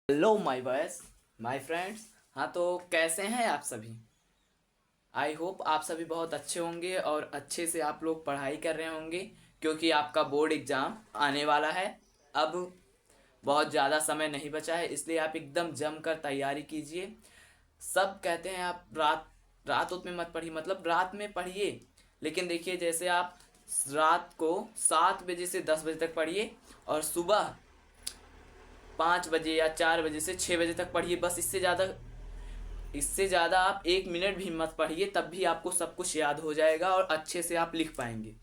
Hello my boys, my friends. हाँ, तो कैसे हैं आप सभी? आई होप आप सभी बहुत अच्छे होंगे और अच्छे से आप लोग पढ़ाई कर रहे होंगे, क्योंकि आपका बोर्ड एग्ज़ाम आने वाला है। अब बहुत ज़्यादा समय नहीं बचा है, इसलिए आप एकदम जमकर तैयारी कीजिए। सब कहते हैं आप रात रात उत में मत पढ़िए, मतलब रात में पढ़िए, लेकिन देखिए जैसे आप रात को 7 बजे से 10 बजे तक पढ़िए और सुबह 5 बजे या 4 बजे से 6 बजे तक पढ़िए। बस इससे ज़्यादा आप 1 मिनट भी मत पढ़िए, तब भी आपको सब कुछ याद हो जाएगा और अच्छे से आप लिख पाएंगे।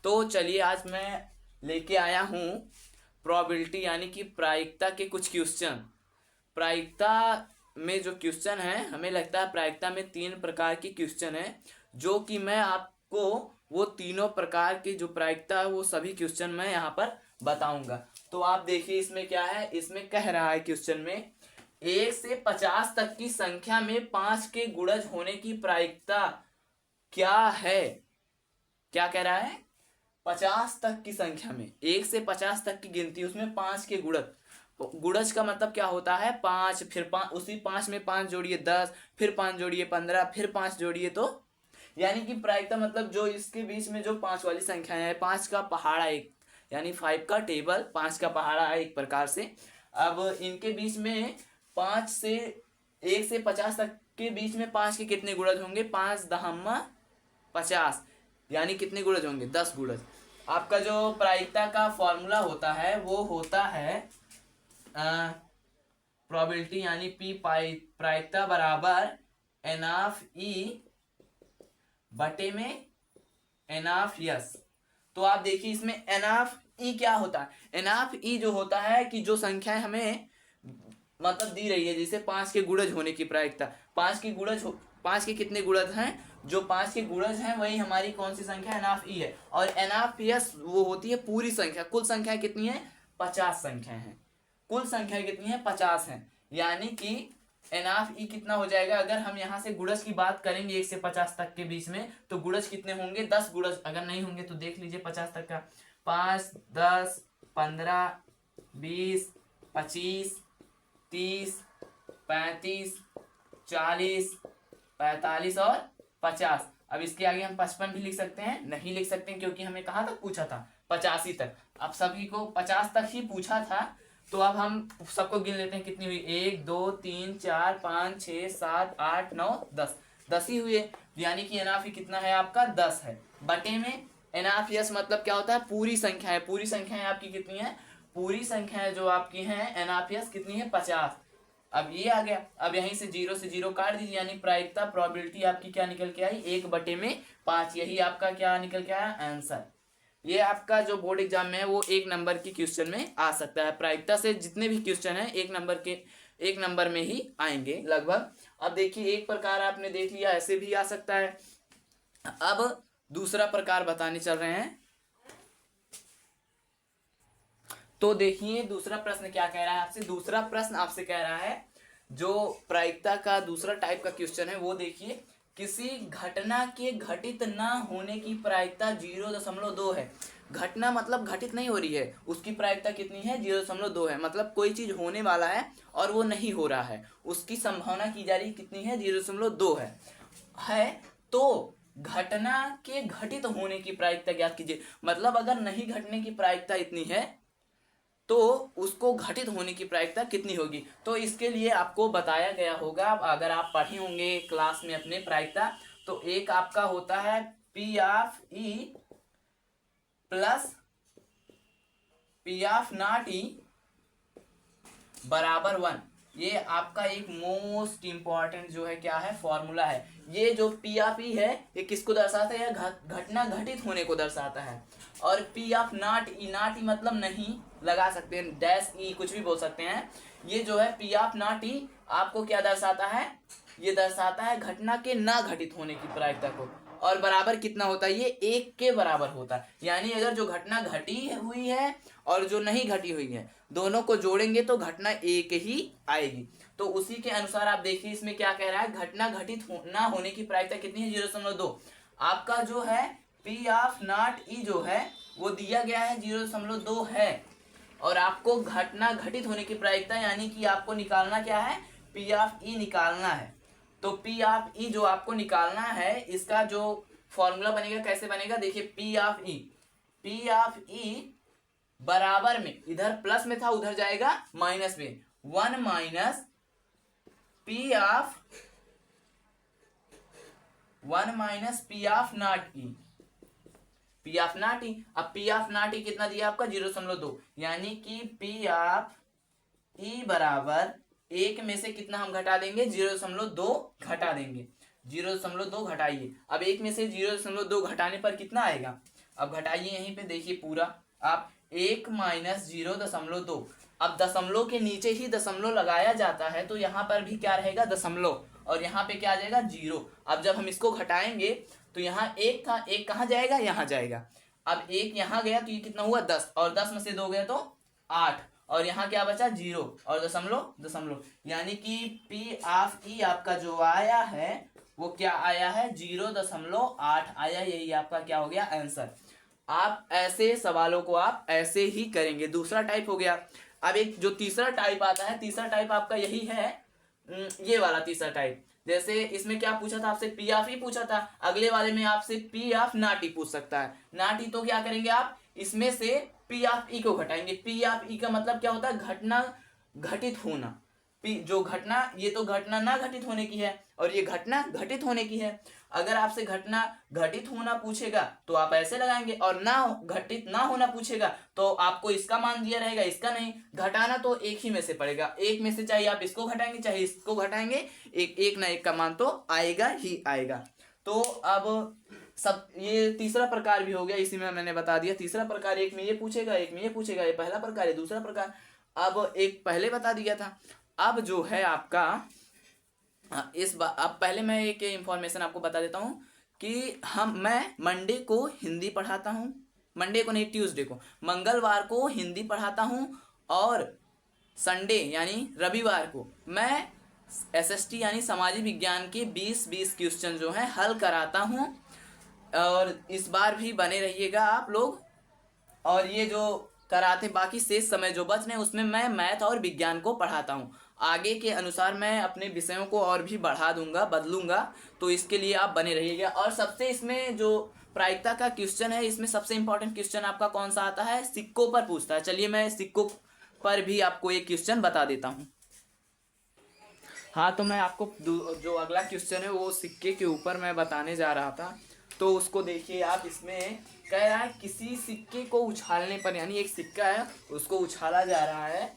तो चलिए, आज मैं लेके आया हूँ प्रोबेबिलिटी यानी कि प्रायिकता के कुछ क्वेश्चन। प्रायिकता में जो क्वेश्चन है, हमें लगता है प्रायिकता में 3 प्रकार के क्वेश्चन है, जो कि मैं आपको वो तीनों प्रकार के जो प्रायिकता है वो सभी क्वेश्चन मैं यहाँ पर बताऊंगा। तो आप देखिए इसमें क्या है। इसमें कह रहा है क्वेश्चन में 1 से 50 तक की संख्या में 5 के गुणज होने की प्रायिकता क्या है। क्या कह रहा है? 50 तक की संख्या में 1 से 50 तक की गिनती, उसमें 5 के गुणज। तो गुणज का मतलब क्या होता है? 5, फिर 5, उसी 5 में 5 जोड़िए 10, फिर 5 जोड़िए 15, फिर 5 जोड़िए तो यानी कि प्रायिकता मतलब जो इसके बीच में जो 5 वाली संख्या है, 5 का पहाड़ा एक, यानी 5 का टेबल, 5 का पहाड़ा है एक प्रकार से। अब इनके बीच में 5 से 1 से 50 तक के बीच में 5 के कितने गुणज होंगे? 5 दहम्मा 50, यानी कितने गुणज होंगे? 10 गुणज। आपका जो प्रायिकता का फॉर्मूला होता है वो होता है प्रोबेबिलिटी यानी पी प्रायिकता बराबर एन ऑफ ई बटे में एन ऑफ यस। तो आप देखिए इसमें एन ऑफ ई क्या होता है। एन ऑफ ई जो होता है कि जो संख्याएं हमें मतलब दी रही है, जैसे 5 के गुणज होने की प्रायिकता, 5 के कितने गुणज हैं? जो 5 के गुणज हैं वही हमारी कौन सी संख्या? एन ऑफ ई है। और एन ऑफ यस वो होती है पूरी संख्या। कुल संख्या कितनी है? 50 संख्या है। कुल संख्या कितनी है? 50 है। यानी कि एन ऑफ ई कितना हो जाएगा? अगर हम यहाँ से गुणज की बात करेंगे 1 से 50 तक के बीच में, तो गुणज कितने होंगे? 10 गुणज। अगर नहीं होंगे तो देख लीजिए 50 तक का 5, 10, 15, 20, 25, 30, 35, 40, 45 और 50। अब इसके आगे हम 55 भी लिख सकते हैं? नहीं लिख सकते, क्योंकि हमें कहाँ तक पूछा था? 85 तक। अब सभी को 50 तक ही पूछा था, तो अब हम सबको गिन लेते हैं कितनी हुई। 1, 2, 3, 4, 5, 6, 7, 8, 9, 10। 10 ही हुए, यानी कि एनाफी कितना है आपका? 10 है। बटे में एनाफियस मतलब क्या होता है? पूरी संख्या है। पूरी संख्याएं आपकी कितनी है? पूरी संख्याएं जो आपकी हैं एनाफियस कितनी है? 50। अब ये आ गया। अब यहीं से 0 से 0 काट दीजिए, यानी प्रायिकता प्रोबेबिलिटी आपकी क्या निकल के आई? 1/5। यही आपका क्या निकल के आया? आंसर। ये आपका जो बोर्ड एग्जाम में है वो 1 नंबर की क्वेश्चन में आ सकता है। प्रायिकता से जितने भी क्वेश्चन हैं 1 नंबर में ही आएंगे लगभग। अब देखिए, एक प्रकार आपने देख लिया, ऐसे भी आ सकता है। अब दूसरा प्रकार बताने चल रहे हैं। तो देखिए दूसरा प्रश्न क्या कह रहा है आपसे। दूसरा प्रश्न आपसे कह रहा है, जो प्रायिकता का दूसरा टाइप का क्वेश्चन है वो देखिए। किसी घटना के घटित ना होने की प्रायिकता 0.2 है। घटना मतलब घटित नहीं हो रही है, उसकी प्रायिकता कितनी है? 0.2 है। मतलब कोई चीज होने वाला है और वो नहीं हो रहा है, उसकी संभावना की जा रही कितनी है? 0.2 है। तो घटना के घटित होने की प्रायिकता ज्ञात कीजिए। मतलब अगर नहीं घटने की प्रायिकता इतनी है तो उसको घटित होने की प्रायिकता कितनी होगी? तो इसके लिए आपको बताया गया होगा, अगर आप पढ़े होंगे क्लास में अपने प्रायिकता, तो एक आपका होता है P of E plus P of not E बराबर 1। ये आपका एक मोस्ट इंपॉर्टेंट जो है क्या है? फॉर्मूला है। ये जो पी ऑफ ई है ये किसको दर्शाता है? यह घटना घटित होने को दर्शाता है। और P of not E, not E मतलब नहीं लगा सकते हैं, डैश ई कुछ भी बोल सकते हैं। ये जो है पी ऑफ नॉट ई आपको क्या दर्शाता है? ये दर्शाता है घटना के ना घटित होने की प्रायिकता को। और बराबर कितना होता है? ये 1 के बराबर होता है। यानी अगर जो घटना घटी हुई है और जो नहीं घटी हुई है, दोनों को जोड़ेंगे तो घटना 1 ही आएगी। तो उसी के अनुसार आप देखिए इसमें क्या कह रहा है। घटना घटित ना होने की प्रायिकता कितनी है? 0.2। आपका जो है पी ऑफ नॉट ई जो है वो दिया गया है 0.2 है। और आपको घटना घटित होने की प्रायिकता यानी कि आपको निकालना क्या है, पी ऑफ ई निकालना है। तो पी ऑफ ई जो आपको निकालना है, इसका जो फॉर्मूला बनेगा कैसे बनेगा, देखिए पी ऑफ ई बराबर में, इधर प्लस में था उधर जाएगा माइनस में, 1 minus P of not E, P of not E. अब पी ऑफ नॉट ई कितना दिया आपका 0.2, यानी कि पी ऑफ ई बराबर 1 में से कितना हम घटा देंगे, 0.2 घटा देंगे, 0.2 घटाइए। अब 1 में से 0.2 घटाने पर कितना आएगा, अब घटाइए यहीं पे देखिए पूरा आप, 1 माइनस 0.2। अब दशमलव के नीचे ही दशमलव लगाया जाता है, तो यहाँ पर भी क्या रहेगा दशमलव, और यहाँ पे क्या आ जाएगा 0। अब जब हम इसको घटाएंगे तो यहाँ 1 था, 1 कहाँ जाएगा, यहाँ जाएगा। अब 1 यहाँ गया तो ये कितना हुआ 10, और 10 में से 2 गया तो 8, और यहाँ क्या बचा 0 और दशमलव, यानी कि पी ऑफ ई आपका जो आया है वो क्या आया है 0.8 आया। यही आपका क्या हो गया आंसर। आप ऐसे सवालों को आप ऐसे ही करेंगे। दूसरा टाइप हो गया। अब एक जो तीसरा टाइप आता है, तीसरा टाइप आपका यही है, ये वाला तीसरा टाइप। जैसे इसमें क्या पूछा था आपसे, पी ऑफ ई पूछा था, अगले वाले में आपसे पी ऑफ नॉट ई पूछ सकता है। नॉट ई तो क्या करेंगे आप, इसमें से पी ऑफ ई को घटाएंगे। पी ऑफ ई का मतलब क्या होता है, घटना घटित होना। जो घटना, ये तो घटना ना घटित होने की है और ये घटना घटित होने की है। अगर आपसे घटना घटित होना पूछेगा तो आप ऐसे लगाएंगे, और ना घटित ना होना पूछेगा तो आपको इसका मान दिया रहेगा, इसका नहीं। घटाना तो एक ही में से पड़ेगा, एक में से चाहे आप इसको घटाएंगे चाहे इसको घटाएंगे, एक ना एक का मान तो आएगा ही आएगा। तो अब सब ये तीसरा प्रकार भी हो गया, इसी में मैंने बता दिया। तीसरा प्रकार, एक में ये पूछेगा एक में ये पूछेगा, ये पहला प्रकार है। दूसरा प्रकार अब एक पहले बता दिया था। अब जो है आपका अब पहले मैं एक इंफॉर्मेशन आपको बता देता हूँ कि मैं मंडे को हिंदी पढ़ाता हूँ, मंडे को नहीं ट्यूसडे को, मंगलवार को हिंदी पढ़ाता हूँ, और संडे यानी रविवार को मैं एसएसटी यानी सामाजिक विज्ञान के 20 क्वेश्चन जो हैं हल कराता हूँ। और इस बार भी बने रहिएगा आप लोग। और ये जो कराते बाकी शेष समय जो बच रहे उसमें मैं मैथ और विज्ञान को पढ़ाता हूँ। आगे के अनुसार मैं अपने विषयों को और भी बढ़ा दूंगा, बदलूंगा, तो इसके लिए आप बने रहिएगा। और सबसे इसमें जो प्रायिकता का क्वेश्चन है, इसमें सबसे इंपॉर्टेंट क्वेश्चन आपका कौन सा आता है, सिक्कों पर पूछता है। चलिए मैं सिक्कों पर भी आपको एक क्वेश्चन बता देता हूँ। हाँ, तो मैं आपको जो अगला क्वेश्चन है वो सिक्के के ऊपर मैं बताने जा रहा था, तो उसको देखिए आप। इसमें कह रहा है किसी सिक्के को उछालने पर, यानी एक सिक्का है उसको उछाला जा रहा है,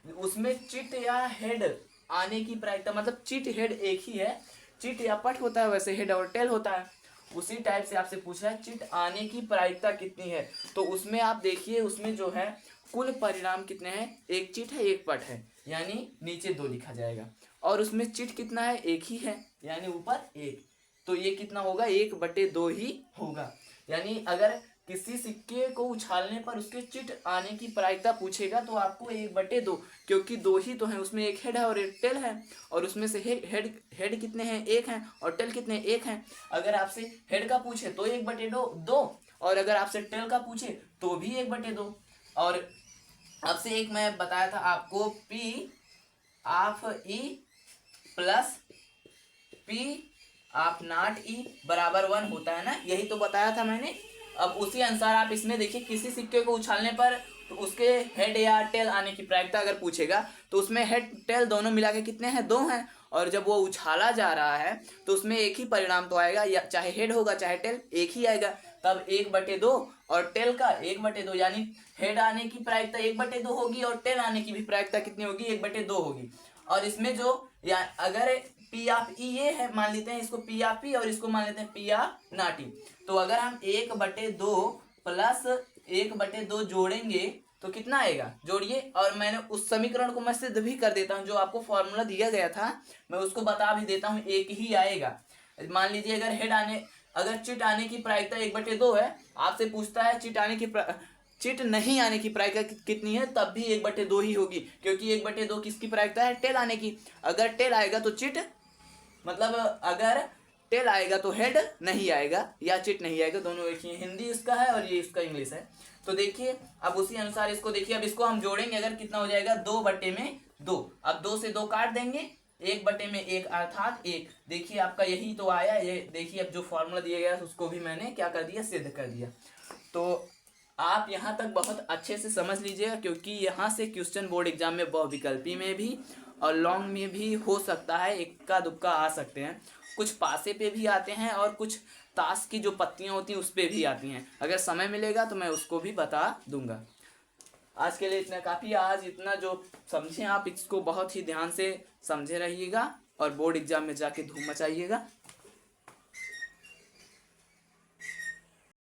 उसमें चिट या हेड आने की प्रायिकता, मतलब चिट हेड एक ही है, चिट या पट होता है, वैसे हेड और टेल होता है, उसी टाइप से आपसे पूछा है चिट आने की प्रायिकता कितनी है। तो उसमें आप देखिए, उसमें जो है कुल परिणाम कितने हैं, एक चिट है एक पट है, यानी नीचे 2 लिखा जाएगा, और उसमें चिट कितना है, एक ही है, यानी ऊपर 1, तो ये कितना होगा 1/2 ही होगा। यानी अगर किसी सिक्के को उछालने पर उसके चिट आने की प्रायिकता पूछेगा तो आपको 1/2, क्योंकि 2 ही तो है, उसमें एक हेड है और एक टेल है, और उसमें से हेड कितने हैं, 1 हैं, और टेल कितने 1 हैं। अगर आपसे हेड का पूछे तो 1/2, और अगर आपसे टेल का पूछे तो भी 1/2। और अब से एक मैं बताया था आपको, P of E plus P of not E बराबर 1 होता है ना, यही तो बताया था मैंने। अब उसी अनुसार आप इसमें देखिए, किसी सिक्के को उछालने पर तो उसके हेड या टेल आने की प्रायिकता अगर पूछेगा तो उसमें हेड टेल दोनों मिला के कितने हैं, 2 हैं, और जब वो उछाला जा रहा है तो उसमें एक ही परिणाम तो आएगा, या चाहे हेड होगा चाहे टेल, एक ही आएगा। तब 1/2 और टेल का 1/2, यानी हेड आने की प्रायिकता 1/2 होगी और टेल आने की भी प्रायिकता कितनी होगी, 1/2 होगी। और इसमें जो अगर पी ऑफ ई ये है, मान लेते हैं इसको पी ऑफ ई और इसको मान लेते हैं पी ऑफ नॉट ई, तो अगर हम 1/2 प्लस 1/2 जोड़ेंगे तो कितना आएगा, जोड़िए। और मैंने उस समीकरण को मैं सिद्ध भी कर देता हूँ, जो आपको फॉर्मूला दिया गया था मैं उसको बता भी देता हूँ, एक ही आएगा। मान लीजिए अगर चिट आने की प्रायिकता 1/2 है, आपसे पूछता है चिट नहीं आने की प्रायिकता कितनी है, तब भी 1/2 ही होगी, क्योंकि 1/2 किसकी प्रायिकता है, टेल आने की। अगर टेल आएगा तो चिट, मतलब अगर टेल आएगा तो हेड नहीं आएगा या चिट नहीं आएगा, दोनों एक ही। हिंदी इसका है और ये इसका इंग्लिश है। तो देखिए अब उसी अनुसार इसको देखिए, अब इसको हम जोड़ेंगे अगर कितना हो जाएगा 2/2। अब 2 से 2 काट देंगे, 1/1 अर्थात 1। देखिए आपका यही तो आया, ये देखिए अब जो फॉर्मूला दिया गया उसको भी मैंने क्या कर दिया, सिद्ध कर दिया। तो आप यहाँ तक बहुत अच्छे से समझ लीजिएगा, क्योंकि यहाँ से क्वेश्चन बोर्ड एग्जाम में बहुविकल्पी में भी और लॉन्ग में भी हो सकता है, इक्का दुक्का आ सकते हैं, कुछ पासे पे भी आते हैं और कुछ ताश की जो पत्तियां होती हैं उस पे भी आती हैं। अगर समय मिलेगा तो मैं उसको भी बता दूंगा। आज के लिए इतना काफ़ी। आज इतना जो समझे आप इसको बहुत ही ध्यान से समझे रहिएगा और बोर्ड एग्जाम में जाके धूम मचाइएगा।